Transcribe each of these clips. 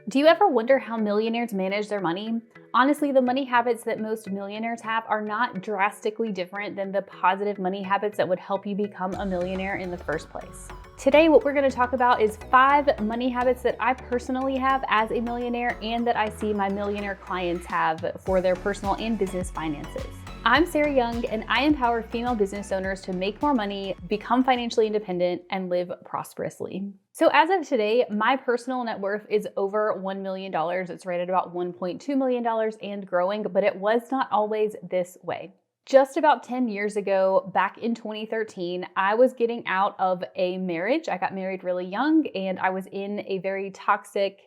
Do you ever wonder how millionaires manage their money? Honestly, the money habits that most millionaires have are not drastically different than the positive money habits that would help you become a millionaire in the first place. Today, what we're going to talk about is 5 money habits that I personally have as a millionaire and that I see my millionaire clients have for their personal and business finances. I'm Sarah Young, and I empower female business owners to make more money, become financially independent, and live prosperously. So as of today, my personal net worth is over $1 million. It's right at about $1.2 million and growing, but it was not always this way. Just about 10 years ago, back in 2013, I was getting out of a marriage. I got married really young, and I was in a very toxic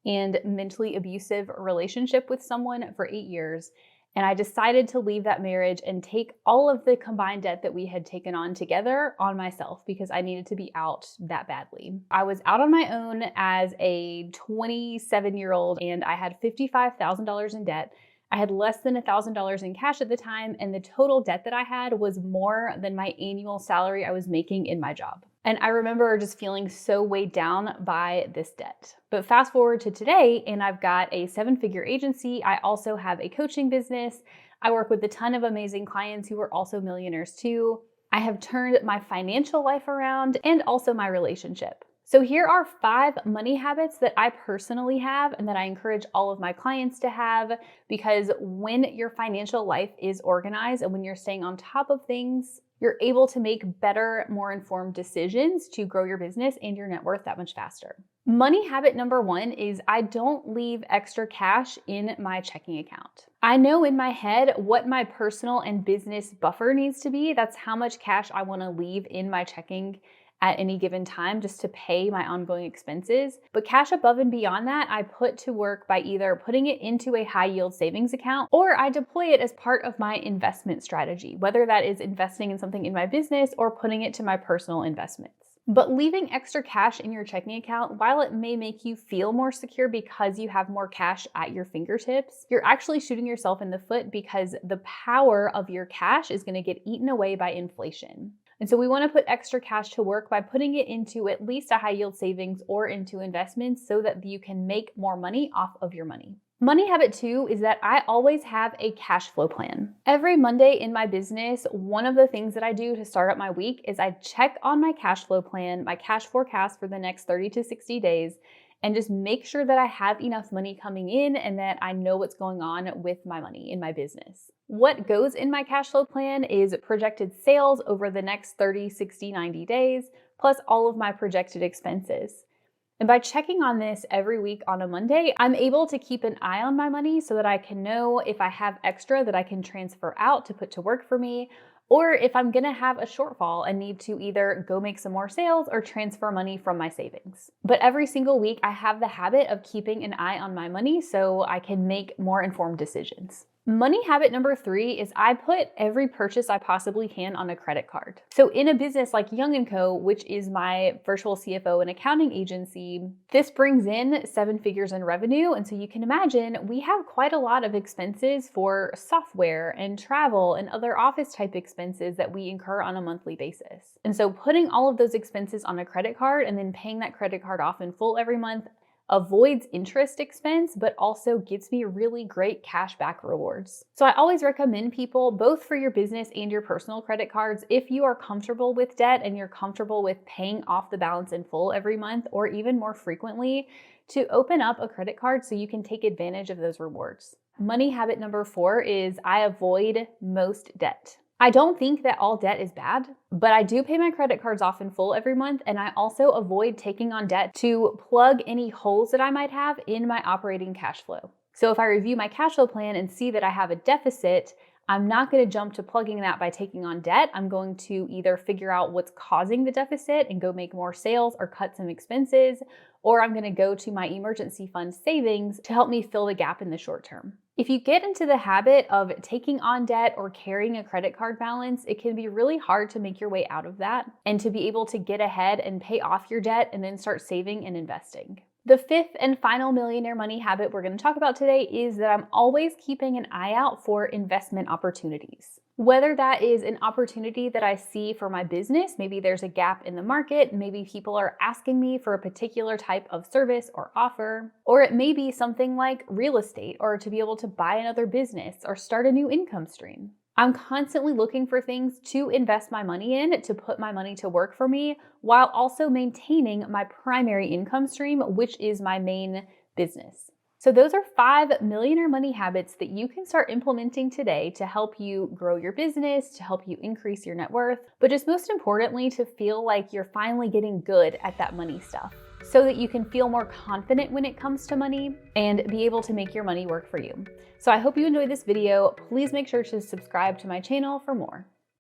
and mentally abusive relationship with someone for 8 years. And I decided to leave that marriage and take all of the combined debt that we had taken on together on myself because I needed to be out that badly. I was out on my own as a 27-year-old and I had $55,000 in debt. I had less than $1,000 in cash at the time, and the total debt that I had was more than my annual salary I was making in my job. And I remember just feeling so weighed down by this debt. But fast forward to today, and I've got a 7-figure agency. I also have a coaching business. I work with a ton of amazing clients who are also millionaires too. I have turned my financial life around and also my relationship. So here are 5 money habits that I personally have and that I encourage all of my clients to have, because when your financial life is organized and when you're staying on top of things, you're able to make better, more informed decisions to grow your business and your net worth that much faster. Money habit number 1 is I don't leave extra cash in my checking account. I know in my head what my personal and business buffer needs to be. That's how much cash I want to leave in my checking at any given time just to pay my ongoing expenses. But cash above and beyond that, I put to work by either putting it into a high yield savings account or I deploy it as part of my investment strategy, whether that is investing in something in my business or putting it to my personal investments. But leaving extra cash in your checking account, while it may make you feel more secure because you have more cash at your fingertips, you're actually shooting yourself in the foot because the power of your cash is going to get eaten away by inflation. And so we want to put extra cash to work by putting it into at least a high yield savings or into investments so that you can make more money off of your money. Money habit 2 is that I always have a cash flow plan. Every Monday in my business, one of the things that I do to start up my week is I check on my cash flow plan, my cash forecast for the next 30 to 60 days, and just make sure that I have enough money coming in and that I know what's going on with my money in my business. What goes in my cash flow plan is projected sales over the next 30, 60, 90 days, plus all of my projected expenses. And by checking on this every week on a Monday, I'm able to keep an eye on my money so that I can know if I have extra that I can transfer out to put to work for me, or if I'm gonna have a shortfall and need to either go make some more sales or transfer money from my savings. But every single week, I have the habit of keeping an eye on my money so I can make more informed decisions. Money habit number 3 is I put every purchase I possibly can on a credit card. So in a business like Young & Co., which is my virtual CFO and accounting agency, this brings in 7 figures in revenue. And so you can imagine we have quite a lot of expenses for software and travel and other office type expenses that we incur on a monthly basis. And so putting all of those expenses on a credit card and then paying that credit card off in full every month avoids interest expense, but also gives me really great cash back rewards. So I always recommend people, both for your business and your personal credit cards, if you are comfortable with debt and you're comfortable with paying off the balance in full every month or even more frequently, to open up a credit card so you can take advantage of those rewards. Money habit number 4 is I avoid most debt. I don't think that all debt is bad, but I do pay my credit cards off in full every month, and I also avoid taking on debt to plug any holes that I might have in my operating cash flow. So if I review my cash flow plan and see that I have a deficit, I'm not going to jump to plugging that by taking on debt. I'm going to either figure out what's causing the deficit and go make more sales or cut some expenses, or I'm going to go to my emergency fund savings to help me fill the gap in the short term. If you get into the habit of taking on debt or carrying a credit card balance, it can be really hard to make your way out of that and to be able to get ahead and pay off your debt and then start saving and investing. The 5th and final millionaire money habit we're going to talk about today is that I'm always keeping an eye out for investment opportunities. Whether that is an opportunity that I see for my business, maybe there's a gap in the market, maybe people are asking me for a particular type of service or offer, or it may be something like real estate or to be able to buy another business or start a new income stream. I'm constantly looking for things to invest my money in, to put my money to work for me, while also maintaining my primary income stream, which is my main business. So those are 5 millionaire money habits that you can start implementing today to help you grow your business, to help you increase your net worth, but just most importantly, to feel like you're finally getting good at that money stuff so that you can feel more confident when it comes to money and be able to make your money work for you. So I hope you enjoyed this video. Please make sure to subscribe to my channel for more.